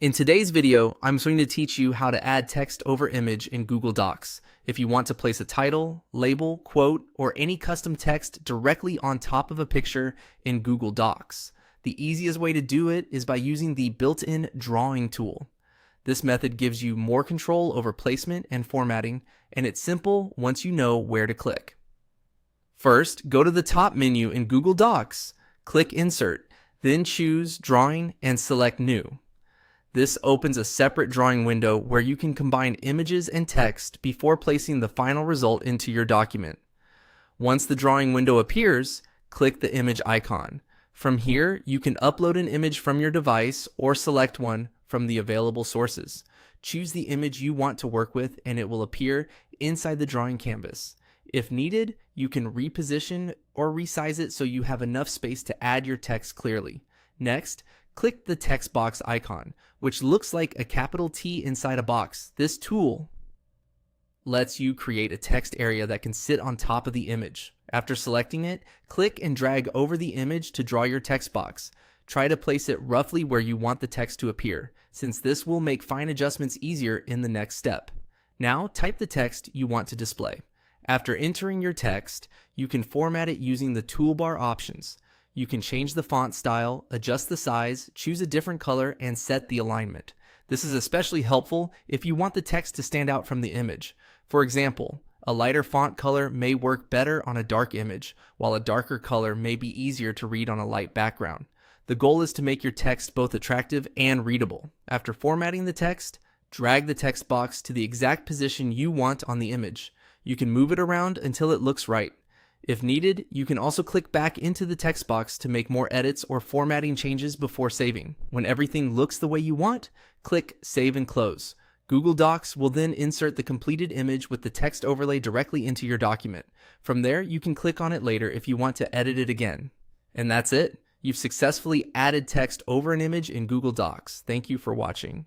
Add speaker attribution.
Speaker 1: In today's video, I'm going to teach you how to add text over image in Google Docs. If you want to place a title, label, quote, or any custom text directly on top of a picture in Google Docs. The easiest way to do it is by using the built-in drawing tool. This method gives you more control over placement and formatting, and it's simple once you know where to click. First, go to the top menu in Google Docs, click Insert, then choose Drawing and select New. This opens a separate drawing window where you can combine images and text before placing the final result into your document. Once the drawing window appears, click the image icon. From here, you can upload an image from your device or select one from the available sources. Choose the image you want to work with and it will appear inside the drawing canvas. If needed, you can reposition or resize it so you have enough space to add your text clearly. Next, click the text box icon, which looks like a capital T inside a box. This tool lets you create a text area that can sit on top of the image. After selecting it, click and drag over the image to draw your text box. Try to place it roughly where you want the text to appear, since this will make fine adjustments easier in the next step. Now, type the text you want to display. After entering your text, you can format it using the toolbar options. You can change the font style, adjust the size, choose a different color, and set the alignment. This is especially helpful if you want the text to stand out from the image. For example, a lighter font color may work better on a dark image, while a darker color may be easier to read on a light background. The goal is to make your text both attractive and readable. After formatting the text, drag the text box to the exact position you want on the image. You can move it around until it looks right. If needed, you can also click back into the text box to make more edits or formatting changes before saving. When everything looks the way you want, click Save and Close. Google Docs will then insert the completed image with the text overlay directly into your document. From there, you can click on it later if you want to edit it again. And that's it. You've successfully added text over an image in Google Docs. Thank you for watching.